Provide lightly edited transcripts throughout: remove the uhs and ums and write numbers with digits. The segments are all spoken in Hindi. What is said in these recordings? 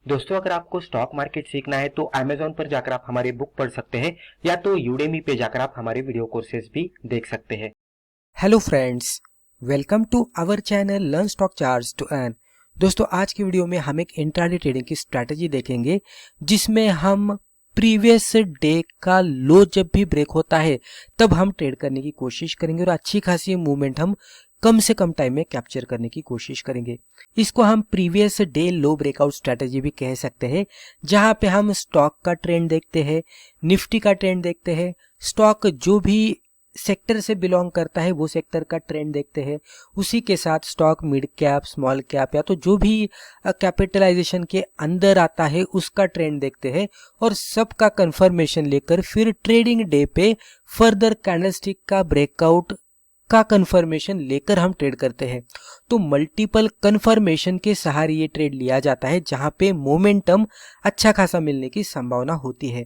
दोस्तों, अगर आपको स्टॉक मार्केट सीखना है तो Amazon पर जाकर आप हमारे बुक पढ़ सकते हैं या तो Udemy पे जाकर आप हमारे वीडियो कोर्सेज भी देख सकते हैं। Hello friends, welcome to our channel learn stock charts to earn. दोस्तों, आज की वीडियो में हम एक इंट्राडे ट्रेडिंग की स्ट्रैटेजी देखेंगे जिसमें हम प्रीवियस डे का लो जब भी ब्रेक होता है तब हम ट्रेड करने की कोशिश करेंगे और अच्छी खासी मूवमेंट हम कम से कम टाइम में कैप्चर करने की कोशिश करेंगे। इसको हम प्रीवियस डे लो ब्रेकआउट स्ट्रैटेजी भी कह सकते हैं, जहां पे हम स्टॉक का ट्रेंड देखते हैं, निफ्टी का ट्रेंड देखते हैं, स्टॉक जो भी सेक्टर से बिलोंग करता है वो सेक्टर का ट्रेंड देखते हैं, उसी के साथ stock mid cap, small cap या तो जो भी कैपिटलाइजेशन के अंदर आता है उसका ट्रेंड देखते हैं और सबका कंफर्मेशन लेकर फिर ट्रेडिंग डे पे फर्दर कैंडलस्टिक का ब्रेकआउट का कंफर्मेशन लेकर हम ट्रेड करते हैं। तो मल्टीपल कंफर्मेशन के सहारे ये ट्रेड लिया जाता है जहां पे मोमेंटम अच्छा खासा मिलने की संभावना होती है।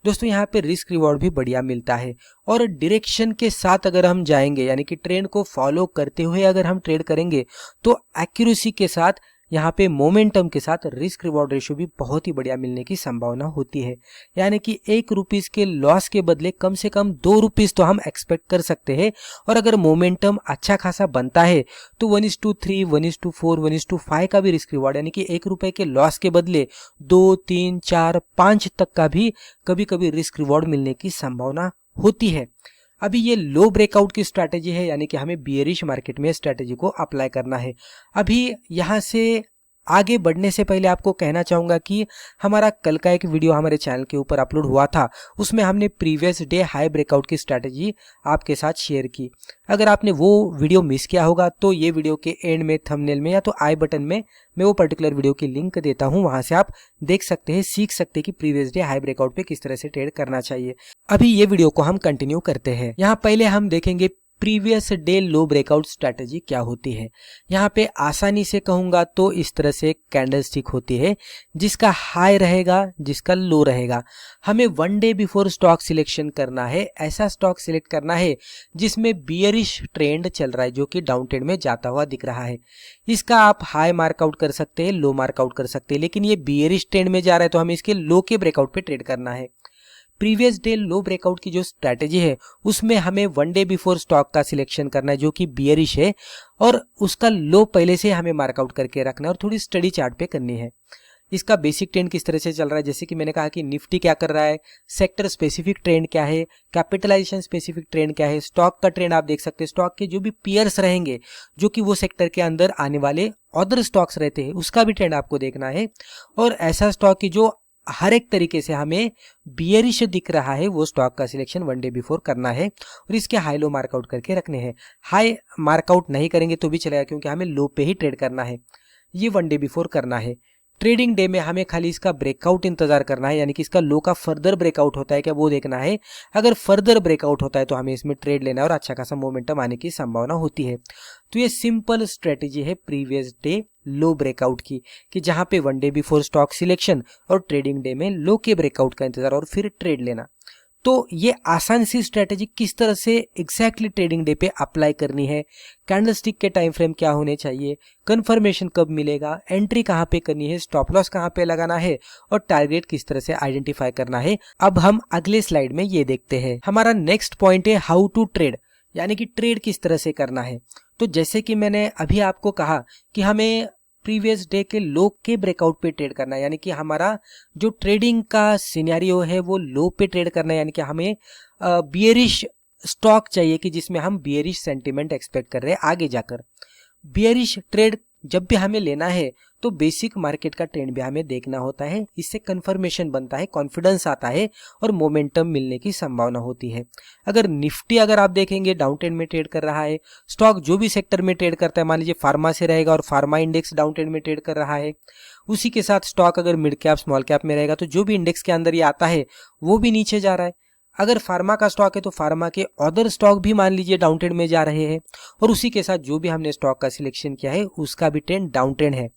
दोस्तों, यहाँ पे रिस्क रिवॉर्ड भी बढ़िया मिलता है और डायरेक्शन के साथ अगर हम जाएंगे यानी कि ट्रेंड को फॉलो करते हुए अगर हम ट्रेड करेंगे तो एक्यूरेसी के साथ यहाँ पे मोमेंटम के साथ रिस्क रिवॉर्ड रेशियो भी बहुत ही बढ़िया मिलने की संभावना होती है। यानी कि ₹1 के लॉस के बदले कम से कम ₹2 तो हम एक्सपेक्ट कर सकते हैं और अगर मोमेंटम अच्छा खासा बनता है तो 1:3, 1:4, 1:5 का भी रिस्क रिवॉर्ड यानी कि ₹1 के लॉस के बदले 2, 3, 4, 5 तक का भी कभी कभी रिस्क रिवॉर्ड मिलने की संभावना होती है। अभी ये लो ब्रेकआउट की स्ट्रैटेजी है यानी कि हमें बियरिश मार्केट में स्ट्रैटेजी को अप्लाई करना है। अभी यहाँ से आगे बढ़ने से पहले आपको कहना चाहूंगा कि हमारा कल का एक वीडियो हमारे चैनल के ऊपर अपलोड हुआ था, उसमें हमने प्रीवियस डे हाई ब्रेकआउट की स्ट्रैटेजी आपके साथ शेयर की। अगर आपने वो वीडियो मिस किया होगा तो ये वीडियो के एंड में थंबनेल में या तो आई बटन में मैं वो पर्टिकुलर वीडियो की लिंक देता हूँ, वहां से आप देख सकते हैं, सीख सकते हैं कि प्रीवियस डे हाई ब्रेकआउट पे किस तरह से ट्रेड करना चाहिए। अभी ये वीडियो को हम कंटिन्यू करते हैं। यहाँ पहले हम देखेंगे प्रीवियस डे लो ब्रेकआउट स्ट्रैटेजी क्या होती है। यहाँ पे आसानी से कहूंगा तो इस तरह से कैंडल स्टिक होती है जिसका हाई रहेगा, जिसका लो रहेगा। हमें 1 डे बिफोर स्टॉक सिलेक्शन करना है, ऐसा स्टॉक सिलेक्ट करना है जिसमें बियरिश ट्रेंड चल रहा है जो कि डाउन ट्रेंड में जाता हुआ दिख रहा है। इसका आप हाई मार्कआउट कर सकते हैं, लो मार्कआउट कर सकते हैं, लेकिन ये बियरिश ट्रेंड में जा रहा है तो हमें इसके लो के ब्रेकआउट पे ट्रेड करना है। प्रीवियस डे लो ब्रेकआउट की जो स्ट्रैटेजी है उसमें हमें 1 डे बिफोर स्टॉक का सिलेक्शन करना है जो कि बियरिश है और उसका लो पहले से हमें मार्कआउट करके रखना है और थोड़ी स्टडी चार्ट पे करनी है। इसका बेसिक ट्रेंड किस तरह से चल रहा है, जैसे कि मैंने कहा कि निफ्टी क्या कर रहा है, सेक्टर स्पेसिफिक ट्रेंड क्या है, कैपिटलाइजेशन स्पेसिफिक ट्रेंड क्या है, स्टॉक का ट्रेंड आप देख सकते हैं, स्टॉक के जो भी पीयर्स रहेंगे जो कि वो सेक्टर के अंदर आने वाले अदर स्टॉक्स रहते हैं उसका भी ट्रेंड आपको देखना है। और ऐसा स्टॉक की जो हर एक तरीके से हमें बियरिश दिख रहा है वो स्टॉक का सिलेक्शन 1 डे बिफोर करना है और इसके हाई लो मार्कआउट करके रखने हैं। हाई मार्कआउट नहीं करेंगे तो भी चलेगा क्योंकि हमें लो पे ही ट्रेड करना है। ये 1 डे बिफोर करना है। ट्रेडिंग डे में हमें खाली इसका ब्रेकआउट इंतजार करना है, यानी कि इसका लो का फर्दर ब्रेकआउट होता है क्या वो देखना है। अगर फर्दर ब्रेकआउट होता है तो हमें इसमें ट्रेड लेना है और अच्छा खासा मोमेंटम आने की संभावना होती है। तो ये सिंपल स्ट्रेटेजी है प्रीवियस डे लो ब्रेकआउट की, कि जहां पे 1 डे बिफोर स्टॉक सिलेक्शन और ट्रेडिंग डे में लो के ब्रेकआउट का इंतजार और फिर ट्रेड लेना। तो ये आसान सी स्ट्रेटेजी किस तरह से एग्जैक्टली ट्रेडिंग डे पे अप्लाई करनी है, कैंडलस्टिक के टाइम फ्रेम क्या होने चाहिए, कंफर्मेशन कब मिलेगा, एंट्री कहाँ पे करनी है, स्टॉप लॉस कहाँ पे लगाना है और टारगेट किस तरह से आइडेंटिफाई करना है, अब हम अगले स्लाइड में ये देखते हैं। हमारा नेक्स्ट पॉइंट है हाउ टू ट्रेड, यानी कि ट्रेड किस तरह से करना है। तो जैसे कि मैंने अभी आपको कहा कि हमें प्रीवियस डे के लो के ब्रेकआउट पे ट्रेड करना है, यानी कि हमारा जो ट्रेडिंग का सिनेरियो है वो लो पे ट्रेड करना है, यानी कि हमें बियरिश स्टॉक चाहिए कि जिसमें हम बियरिश सेंटीमेंट एक्सपेक्ट कर रहे हैं आगे जाकर। बियरिश ट्रेड जब भी हमें लेना है तो बेसिक मार्केट का ट्रेंड भी हमें देखना होता है, इससे कंफर्मेशन बनता है, कॉन्फिडेंस आता है और मोमेंटम मिलने की संभावना होती है। अगर निफ्टी अगर आप देखेंगे डाउन ट्रेंड में ट्रेड कर रहा है, स्टॉक जो भी सेक्टर में ट्रेड करता है, मान लीजिए फार्मा से रहेगा और फार्मा इंडेक्स डाउन ट्रेंड में ट्रेड कर रहा है, उसी के साथ स्टॉक अगर मिड कैप स्मॉल कैप में रहेगा तो जो भी इंडेक्स के अंदर ये आता है वो भी नीचे जा रहा है। अगर फार्मा का स्टॉक है तो फार्मा के अदर स्टॉक भी मान लीजिए डाउन ट्रेंड में जा रहे हैं और उसी के साथ जो भी हमने स्टॉक का सिलेक्शन किया है उसका भी ट्रेंड डाउन ट्रेंड है।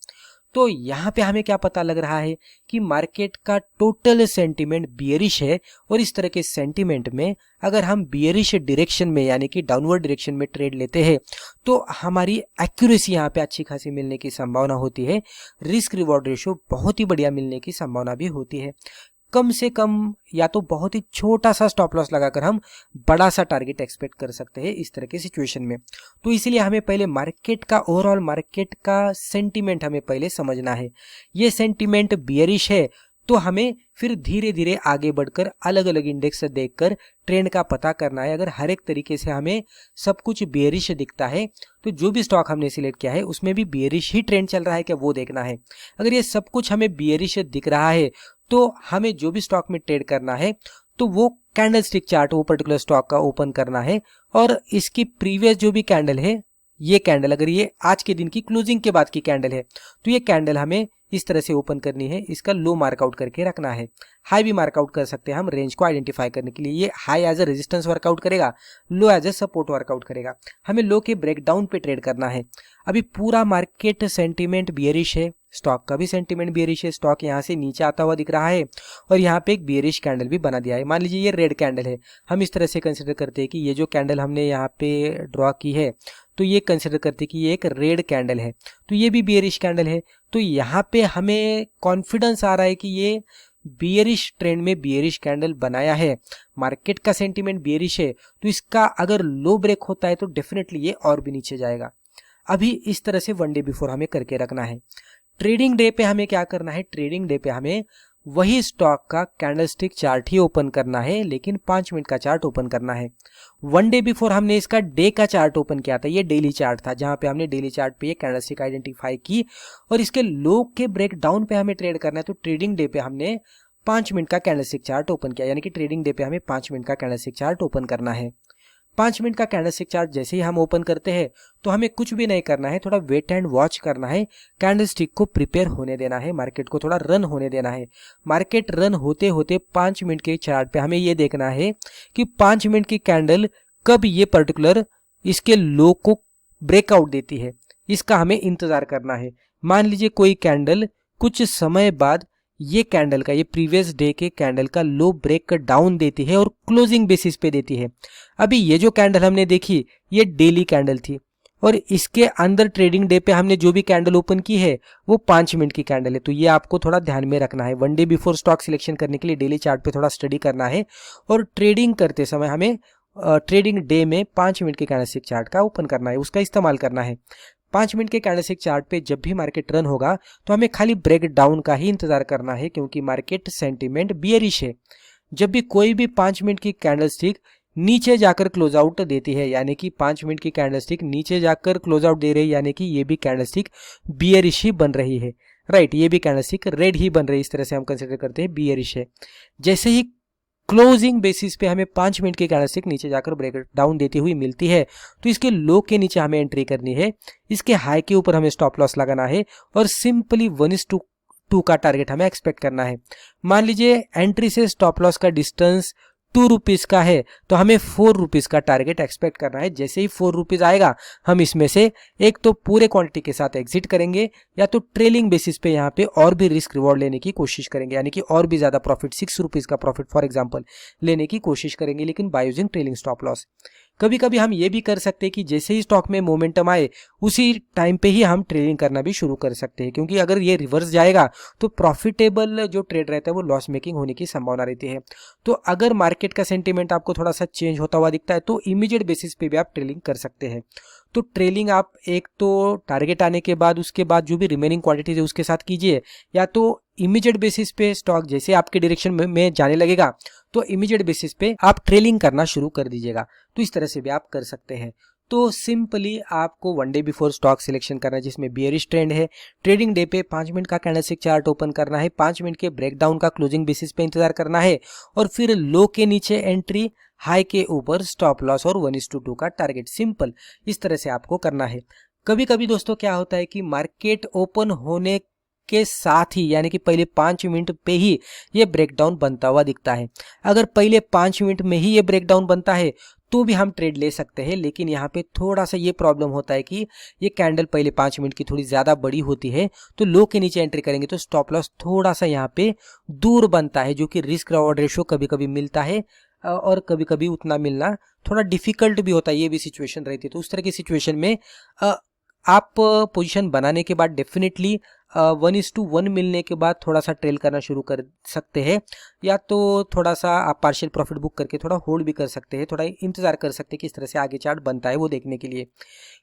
तो यहाँ पे हमें क्या पता लग रहा है कि मार्केट का टोटल सेंटीमेंट बियरिश है, और इस तरह के सेंटीमेंट में अगर हम बियरिश डायरेक्शन में यानी कि डाउनवर्ड डायरेक्शन में ट्रेड लेते हैं तो हमारी एक्यूरेसी यहाँ पे अच्छी खासी मिलने की संभावना होती है, रिस्क रिवॉर्ड रेशियो बहुत ही बढ़िया मिलने की संभावना भी होती है। कम से कम या तो बहुत ही छोटा सा स्टॉप लॉस लगाकर हम बड़ा सा टारगेट एक्सपेक्ट कर सकते हैं इस तरह की सिचुएशन में। तो इसलिए हमें पहले मार्केट का ओवरऑल मार्केट का सेंटीमेंट हमें पहले समझना है। ये सेंटीमेंट बियरिश है तो हमें फिर धीरे धीरे आगे बढ़कर अलग अलग इंडेक्स से देखकर ट्रेंड का पता करना है। अगर हर एक तरीके से हमें सब कुछ बेयरिश दिखता है तो जो भी स्टॉक हमने सिलेक्ट किया है उसमें भी बेयरिश ही ट्रेंड चल रहा है क्या, वो देखना है। अगर ये सब कुछ हमें बेयरिश दिख रहा है तो हमें जो भी स्टॉक में ट्रेड करना है तो वो कैंडल स्टिक चार्ट वो पर्टिकुलर स्टॉक का ओपन करना है, और इसकी प्रीवियस जो भी कैंडल है, ये कैंडल अगर ये आज के दिन की क्लोजिंग के बाद की कैंडल है तो ये कैंडल हमें इस तरह से ओपन करनी है, इसका लो मार्कआउट करके रखना है। हाई भी मार्कआउट कर सकते हैं हम रेंज को आइडेंटिफाई करने के लिए। ये high as a resistance workout करेगा, low as a support workout करेगा। हमें लो के ब्रेकडाउन पे ट्रेड करना है। अभी पूरा मार्केट सेंटीमेंट बियरिश है, स्टॉक का भी सेंटीमेंट बियरिश है। स्टॉक यहाँ से नीचे आता हुआ दिख रहा है और यहाँ पे एक बियरिश कैंडल भी बना दिया है। मान लीजिए ये रेड कैंडल है, हम इस तरह से कंसिडर करते हैं कि ये जो कैंडल हमने यहाँ पे ड्रॉ की है तो ये कंसिडर करते हैं कि ये एक रेड कैंडल है, तो ये भी बियरिश कैंडल है। तो यहाँ पे हमें कॉन्फिडेंस आ रहा है कि ये बियरिश ट्रेंड में बियरिश कैंडल बनाया है, मार्केट का सेंटीमेंट बियरिश है, तो इसका अगर लो ब्रेक होता है तो डेफिनेटली ये और भी नीचे जाएगा। अभी इस तरह से वन डे बिफोर हमें करके रखना है। ट्रेडिंग डे पे हमें क्या करना है, ट्रेडिंग डे पे हमें वही स्टॉक का कैंडलस्टिक चार्ट ही ओपन करना है, लेकिन 5 मिनट का चार्ट ओपन करना है। वन डे बिफोर हमने इसका डे का चार्ट ओपन किया था, ये डेली चार्ट था जहां पे हमने डेली चार्ट पे ये कैंडलस्टिक आइडेंटिफाई की और इसके लो के ब्रेकडाउन पे हमें ट्रेड करना है। तो ट्रेडिंग डे पे हमने 5 मिनट का कैंडलस्टिक चार्ट ओपन किया, यानी कि ट्रेडिंग डे पे हमें 5 मिनट का कैंडलस्टिक चार्ट ओपन करना है। 5 मिनट का कैंडलस्टिक चार्ट जैसे ही हम ओपन करते हैं तो हमें कुछ भी नहीं करना है, थोड़ा वेट एंड वॉच करना है, कैंडलस्टिक को प्रिपेयर होने देना है, मार्केट को थोड़ा रन होने देना है। मार्केट रन होते होते 5 मिनट के चार्ट पे हमें ये देखना है कि 5 मिनट की कैंडल कब ये पर्टिकुलर इसके लो को ब्रेकआउट देती है, इसका हमें इंतजार करना है। मान लीजिए कोई कैंडल कुछ समय बाद ये कैंडल का, ये प्रीवियस डे के कैंडल का लो ब्रेक डाउन देती है और क्लोजिंग बेसिस पे देती है। अभी ये जो कैंडल हमने देखी ये डेली कैंडल थी और इसके अंदर ट्रेडिंग डे पे हमने जो भी कैंडल ओपन की है वो 5 मिनट की कैंडल है। तो ये आपको थोड़ा ध्यान में रखना है। One day before stock selection करने के लिए डेली चार्ट पे थोड़ा स्टडी करना है और ट्रेडिंग करते समय हमें ट्रेडिंग डे में 5 मिनट के कैंडलस्टिक चार्ट का ओपन करना है, उसका इस्तेमाल करना है। 5 मिनट के कैंडलस्टिक चार्ट पे जब भी मार्केट रन होगा तो हमें खाली ब्रेक डाउन का ही इंतजार करना है, क्योंकि मार्केट सेंटीमेंट बियरिश है। जब भी कोई भी 5 मिनट की कैंडलस्टिक नीचे जाकर क्लोज आउट देती है, यानी कि 5 मिनट की कैंडलस्टिक नीचे जाकर क्लोज आउट दे रही है, यानी कि ये भी कैंडलस्टिक बियरिश ही बन रही है। राइट, ये भी कैंडलस्टिक रेड ही बन रही है, इस तरह से हम कंसिडर करते हैं बियरिश है। जैसे ही क्लोजिंग बेसिस पे हमें 5 मिनट की कैंडलस्टिक नीचे जाकर ब्रेक डाउन देती हुई मिलती है तो इसके लो के नीचे हमें एंट्री करनी है, इसके हाई के ऊपर हमें स्टॉप लॉस लगाना है और सिंपली 1:2 का टारगेट हमें एक्सपेक्ट करना है। मान लीजिए एंट्री से स्टॉप लॉस का डिस्टेंस 2 रुपीज का है तो हमें 4 रुपीज का टारगेट एक्सपेक्ट करना है। जैसे ही 4 रुपीज आएगा हम इसमें से एक तो पूरे क्वांटिटी के साथ एग्जिट करेंगे या तो ट्रेलिंग बेसिस पे यहाँ पे और भी रिस्क रिवॉर्ड लेने की कोशिश करेंगे, यानी कि और भी ज्यादा प्रॉफिट 6 रुपीज का प्रॉफिट फॉर एग्जांपल लेने की कोशिश करेंगे, लेकिन by using trailing stop loss. कभी कभी हम ये भी कर सकते हैं कि जैसे ही स्टॉक में मोमेंटम आए उसी टाइम पे ही हम ट्रेडिंग करना भी शुरू कर सकते हैं, क्योंकि अगर ये रिवर्स जाएगा तो प्रॉफिटेबल जो ट्रेड रहता है वो लॉस मेकिंग होने की संभावना रहती है। तो अगर मार्केट का सेंटीमेंट आपको थोड़ा सा चेंज होता हुआ दिखता है तो इमीडिएट बेसिस पे भी आप ट्रेडिंग कर सकते हैं। तो ट्रेलिंग आप एक तो टारगेट आने के बाद उसके बाद जो भी रिमेनिंग क्वांटिटीज है उसके साथ कीजिए, या तो इमीडिएट बेसिस पे स्टॉक जैसे आपके डायरेक्शन में जाने लगेगा तो इमीडिएट बेसिस पे आप ट्रेलिंग करना शुरू कर दीजिएगा। तो इस तरह से भी आप कर सकते हैं। तो सिंपली आपको one day before stock selection करना है जिसमें बियरिश ट्रेंड है। ट्रेडिंग डे पे 5 मिनट का कैंडलस्टिक चार्ट ओपन करना है, 5 मिनट के ब्रेकडाउन का क्लोजिंग बेसिस पे इंतजार करना है और फिर लो के नीचे एंट्री, हाई के ऊपर स्टॉप लॉस और 1:2 का टारगेट। सिंपल इस तरह से आपको करना है। कभी कभी दोस्तों क्या होता है कि मार्केट ओपन होने के साथ ही यानी कि पहले 5 मिनट पे ही ये ब्रेकडाउन बनता हुआ दिखता है। अगर पहले 5 मिनट में ही ये ब्रेकडाउन बनता है तो भी हम ट्रेड ले सकते हैं, लेकिन यहाँ पे थोड़ा सा ये प्रॉब्लम होता है कि ये कैंडल पहले 5 मिनट की थोड़ी ज़्यादा बड़ी होती है, तो लो के नीचे एंट्री करेंगे तो स्टॉप लॉस थोड़ा सा यहाँ पे दूर बनता है, जो कि रिस्क रिवॉर्ड रेशियो कभी कभी मिलता है और कभी कभी उतना मिलना थोड़ा डिफिकल्ट भी होता है, ये भी सिचुएशन रहती है। तो उस तरह की सिचुएशन में आप पोजीशन बनाने के बाद डेफिनेटली 1:1 मिलने के बाद थोड़ा सा ट्रेल करना शुरू कर सकते हैं, या तो थोड़ा सा आप पार्शियल प्रॉफिट बुक करके थोड़ा होल्ड भी कर सकते हैं, थोड़ा इंतजार कर सकते हैं किस तरह से आगे चार्ट बनता है वो देखने के लिए।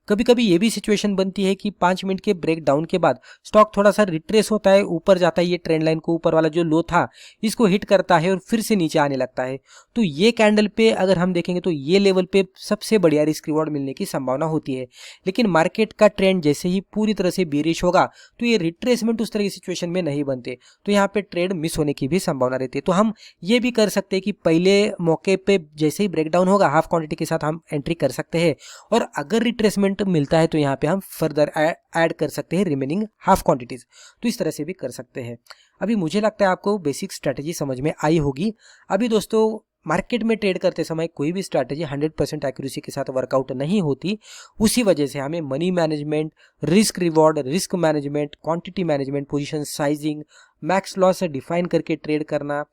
कभी कभी ये भी सिचुएशन बनती है कि 5 मिनट के ब्रेक डाउन के बाद स्टॉक थोड़ा सा रिट्रेस होता है, ऊपर जाता है, ये ट्रेंड लाइन को ऊपर वाला जो लो था इसको हिट करता है और फिर से नीचे आने लगता है। तो ये कैंडल पे अगर हम देखेंगे तो ये लेवल पे सबसे बढ़िया रिस्क रिवॉर्ड मिलने की संभावना होती है, लेकिन मार्केट का ट्रेंड जैसे ही पूरी तरह से बेरिश होगा तो ये रिट्रेसमेंट उस तरह की सिचुएशन में नहीं बनते, तो यहाँ पे ट्रेड मिस होने की भी संभावना रहती है। तो हम ये भी कर सकते हैं कि पहले मौके पे जैसे ही ब्रेकडाउन होगा हाफ क्वांटिटी के साथ हम एंट्री कर सकते हैं, और अगर रिट्रेसमेंट मिलता है तो यहाँ पे हम फर्दर ऐड कर सकते हैं रिमेनिंग हाफ क्वांटिटीज। तो इस तरह से भी कर सकते हैं। अभी मुझे लगता है आपको बेसिक स्ट्रैटेजी समझ में आई होगी। अभी दोस्तों मार्केट में ट्रेड करते समय कोई भी स्ट्रैटेजी 100% एक्यूरेसी के साथ वर्कआउट नहीं होती, उसी वजह से हमें money management, risk reward, risk management, quantity management, position sizing, max loss से डिफाइन करके ट्रेड करना,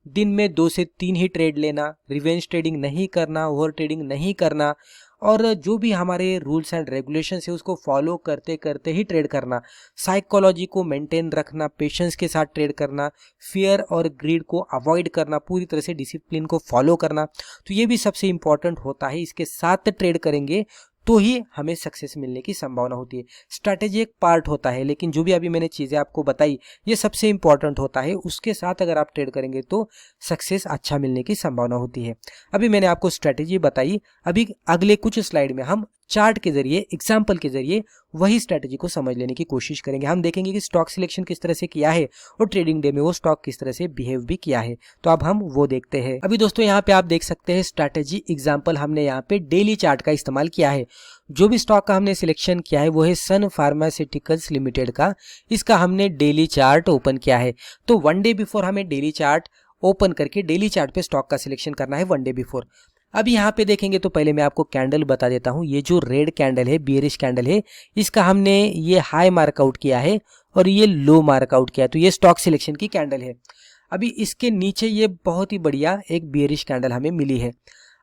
दिन में 2 से 3 ही ट्रेड लेना, रिवेंज ट्रेडिंग नहीं करना, ओवर ट्रेडिंग नहीं करना, और जो भी हमारे रूल्स एंड रेगुलेशंस है उसको फॉलो करते करते ही ट्रेड करना, साइकोलॉजी को मेंटेन रखना, पेशेंस के साथ ट्रेड करना, फियर और ग्रीड को अवॉइड करना, पूरी तरह से डिसिप्लिन को फॉलो करना, तो ये भी सबसे इंपॉर्टेंट होता है। इसके साथ ट्रेड करेंगे तो ही हमें सक्सेस मिलने की संभावना होती है। स्ट्रैटेजी एक पार्ट होता है, लेकिन जो भी अभी मैंने चीज़ें आपको बताई ये सबसे इंपॉर्टेंट होता है, उसके साथ अगर आप ट्रेड करेंगे तो सक्सेस अच्छा मिलने की संभावना होती है। अभी मैंने आपको स्ट्रैटेजी बताई, अभी अगले कुछ स्लाइड में हम चार्ट के जरिए, एग्जाम्पल के जरिए वही स्ट्रैटेजी को समझ लेने की कोशिश करेंगे। हम देखेंगे कि स्टॉक सिलेक्शन किस तरह से किया है और ट्रेडिंग डे में वो स्टॉक किस तरह से बिहेव भी किया है, तो अब हम वो देखते हैं। अभी दोस्तों यहाँ पे आप देख सकते हैं स्ट्रैटेजी एग्जाम्पल, हमने यहाँ पे डेली चार्ट का इस्तेमाल किया है। जो भी स्टॉक का हमने सिलेक्शन किया है वो है सन फार्मास्यूटिकल्स लिमिटेड का, इसका हमने डेली चार्ट ओपन किया है। तो 1 डे बिफोर हमें डेली चार्ट ओपन करके डेली चार्ट पे स्टॉक का सिलेक्शन करना है 1 डे बिफोर। अब यहाँ पे देखेंगे तो पहले मैं आपको कैंडल बता देता हूँ। ये जो रेड कैंडल है, बियरिश कैंडल है, इसका हमने ये हाई मार्कआउट किया है और ये लो मार्कआउट किया है, तो ये स्टॉक सिलेक्शन की कैंडल है। अभी इसके नीचे ये बहुत ही बढ़िया एक बियरिश कैंडल हमें मिली है।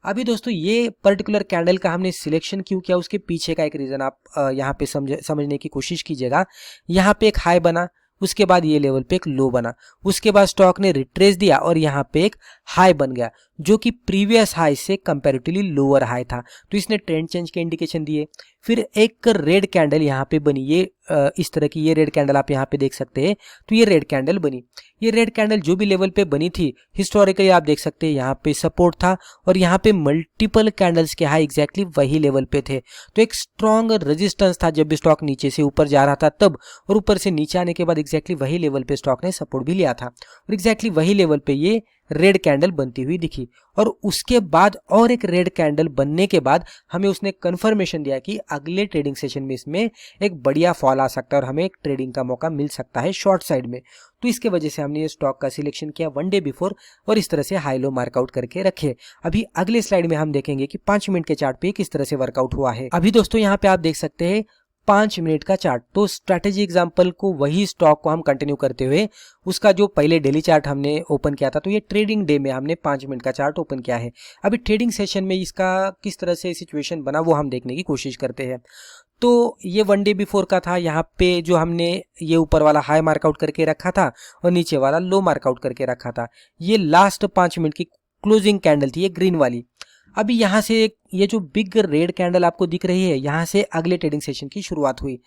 अभी दोस्तों ये पर्टिकुलर कैंडल का हमने सिलेक्शन क्यों किया, उसके पीछे का एक रीज़न आप यहाँ पे समझने की कोशिश कीजिएगा। यहाँ पे एक हाई बना, उसके बाद ये लेवल पे एक लो बना, उसके बाद स्टॉक ने रिट्रेस दिया और यहाँ पे एक हाई बन गया जो कि प्रीवियस हाई से कंपैरेटिवली लोअर हाई था, तो इसने ट्रेंड चेंज के इंडिकेशन दिए। फिर एक रेड कैंडल यहाँ पे बनी, ये इस तरह की ये रेड कैंडल आप यहाँ पे देख सकते हैं, तो ये रेड कैंडल बनी। ये रेड कैंडल जो भी लेवल पे बनी थी हिस्टोरिकली आप देख सकते हैं यहाँ पे सपोर्ट था और यहाँ पे मल्टीपल कैंडल्स के हाई एग्जैक्टली वही लेवल पे थे, तो एक स्ट्रॉन्ग रेजिस्टेंस था जब भी स्टॉक नीचे से ऊपर जा रहा था तब, और ऊपर से नीचे आने के बाद एग्जैक्टली वही लेवल पे स्टॉक ने सपोर्ट भी लिया था और एग्जैक्टली वही लेवल पे ये रेड कैंडल बनती हुई दिखी। और उसके बाद और एक रेड कैंडल बनने के बाद हमें उसने कंफर्मेशन दिया कि अगले ट्रेडिंग सेशन में इसमें एक बढ़िया फॉल आ सकता है और हमें एक ट्रेडिंग का मौका मिल सकता है शॉर्ट साइड में। तो इसके वजह से हमने ये स्टॉक का सिलेक्शन किया 1 डे बिफोर और इस तरह से हाई लो मार्कआउट करके रखे। अभी अगले स्लाइड में हम देखेंगे कि 5 मिनट के चार्ट पे किस तरह से वर्कआउट हुआ है। अभी दोस्तों यहाँ पे आप देख सकते हैं 5 मिनट का चार्ट, तो स्ट्रैटेजी एग्जांपल को वही स्टॉक को हम कंटिन्यू करते हुए उसका जो पहले डेली चार्ट हमने ओपन किया था, तो ये ट्रेडिंग डे में हमने 5 मिनट का चार्ट ओपन किया है। अभी ट्रेडिंग सेशन में इसका किस तरह से सिचुएशन बना वो हम देखने की कोशिश करते हैं। तो ये 1 डे बिफोर का था, यहाँ पे जो हमने ये ऊपर वाला हाई मार्कआउट करके रखा था और नीचे वाला लो मार्कआउट करके रखा था। ये लास्ट 5 मिनट की क्लोजिंग कैंडल थी, ये ग्रीन वाली। अभी यहाँ से ये जो बिग रेड कैंडल आपको दिख रही है, यहाँ से अगले ट्रेडिंग सेशन की शुरुआत हुई।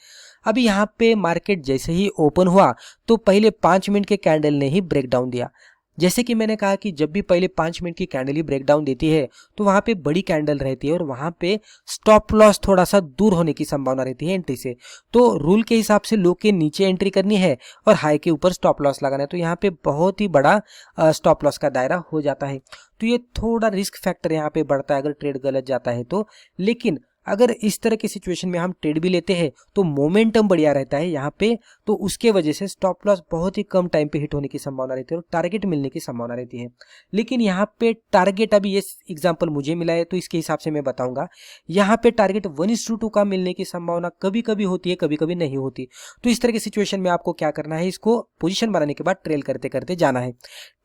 अभी यहाँ पे मार्केट जैसे ही ओपन हुआ तो पहले 5 मिनट के कैंडल ने ही ब्रेकडाउन दिया। जैसे कि मैंने कहा कि जब भी पहले 5 मिनट की कैंडल ही ब्रेकडाउन देती है तो वहाँ पे बड़ी कैंडल रहती है और वहाँ पे स्टॉप लॉस थोड़ा सा दूर होने की संभावना रहती है एंट्री से। तो रूल के हिसाब से लो के नीचे एंट्री करनी है और हाई के ऊपर स्टॉप लॉस लगाना है, तो यहाँ पे बहुत ही बड़ा स्टॉप लॉस का दायरा हो जाता है। तो ये थोड़ा रिस्क फैक्टर यहाँ पे बढ़ता है अगर ट्रेड गलत जाता है तो, लेकिन अगर इस तरह की सिचुएशन में हम ट्रेड भी लेते हैं तो मोमेंटम बढ़िया रहता है यहाँ पे, तो उसके वजह से स्टॉप लॉस बहुत ही कम टाइम पे हिट होने की संभावना रहती है और टारगेट मिलने की संभावना रहती है। लेकिन यहाँ पे टारगेट, अभी ये एग्जांपल मुझे मिला है तो इसके हिसाब से मैं बताऊंगा, यहाँ पे टारगेट 1:2 का मिलने की संभावना कभी कभी होती है, कभी कभी नहीं होती। तो इस तरह की सिचुएशन में आपको क्या करना है, इसको पोजीशन बनाने के बाद ट्रेल करते करते जाना है।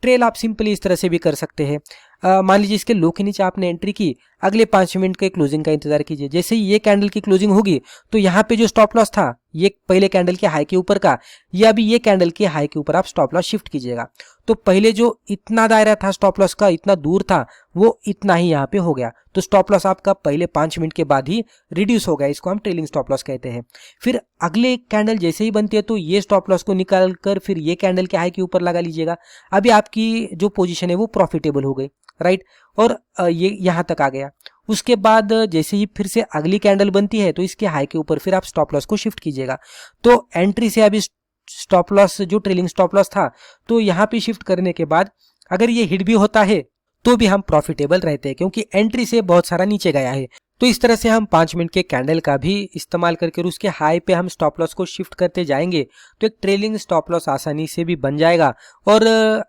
ट्रेल आप सिंपली इस तरह से भी कर सकते हैं। मान लीजिए इसके लो के नीचे आपने एंट्री की, अगले 5 मिनट के क्लोजिंग का इंतजार कीजिए। जैसे ही ये कैंडल की क्लोजिंग होगी तो यहाँ पे जो स्टॉप लॉस था ये पहले कैंडल के हाई के ऊपर का, या अभी ये कैंडल के हाई के ऊपर आप स्टॉप लॉस शिफ्ट कीजिएगा। तो पहले जो इतना दायरा था स्टॉप लॉस का, इतना दूर था, वो इतना ही यहाँ पे हो गया। तो स्टॉप लॉस आपका पहले 5 मिनट के बाद ही रिड्यूस हो गया, इसको हम ट्रेलिंग स्टॉप लॉस कहते हैं। फिर अगले कैंडल जैसे ही बनती है तो ये स्टॉप लॉस को निकाल कर फिर ये कैंडल के हाई के ऊपर लगा लीजिएगा। अभी आपकी जो पोजीशन है वो प्रॉफिटेबल हो गई, राइट, और ये यहाँ तक आ गया। उसके बाद जैसे ही फिर से अगली कैंडल बनती है तो इसके हाई के ऊपर फिर आप स्टॉप लॉस को शिफ्ट कीजिएगा। तो एंट्री से अभी स्टॉप लॉस जो ट्रेलिंग स्टॉप लॉस था तो यहाँ पे शिफ्ट करने के बाद अगर ये हिट भी होता है तो भी हम प्रॉफिटेबल रहते हैं, क्योंकि एंट्री से बहुत सारा नीचे गया है। तो इस तरह से हम 5 मिनट के कैंडल का भी इस्तेमाल करके उसके हाई पे हम स्टॉप लॉस को शिफ्ट करते जाएंगे तो एक ट्रेलिंग स्टॉप लॉस आसानी से भी बन जाएगा। और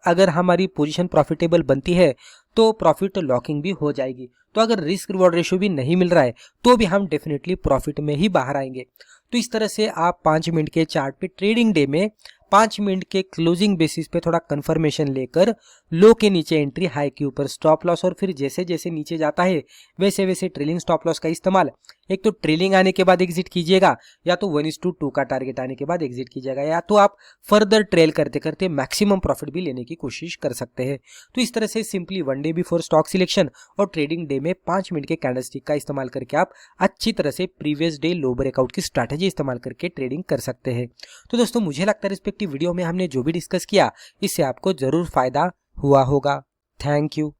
अगर हमारी पोजीशन प्रॉफिटेबल बनती है तो प्रॉफिट लॉकिंग भी हो जाएगी। तो अगर रिस्क रिवॉर्ड रेशियो भी नहीं मिल रहा है तो भी हम डेफिनेटली प्रॉफिट में ही बाहर आएंगे। तो इस तरह से आप 5 मिनट के चार्ट पे ट्रेडिंग डे में 5 मिनट के क्लोजिंग बेसिस पे थोड़ा कंफर्मेशन लेकर लो के नीचे एंट्री, हाई के ऊपर स्टॉप लॉस, और फिर जैसे जैसे नीचे जाता है वैसे वैसे ट्रेलिंग स्टॉप लॉस का इस्तेमाल, एक तो ट्रेलिंग आने के बाद एग्जिट कीजिएगा, या तो 1:2 का टारगेट आने के बाद एग्जिट कीजिएगा, या तो आप फर्दर ट्रेल करते करते मैक्सिमम प्रॉफिट भी लेने की कोशिश कर सकते हैं। तो इस तरह से simply 1 day before stock selection और ट्रेडिंग डे में 5 मिनट के कैंडलस्टिक का इस्तेमाल करके आप अच्छी तरह से प्रीवियस डे लो ब्रेकआउट की स्ट्रैटेजी इस्तेमाल करके ट्रेडिंग कर सकते हैं। तो दोस्तों, मुझे लगता है रिस्पेक्टिव वीडियो में हमने जो भी डिस्कस किया इससे आपको जरूर फायदा हुआ होगा। Thank you.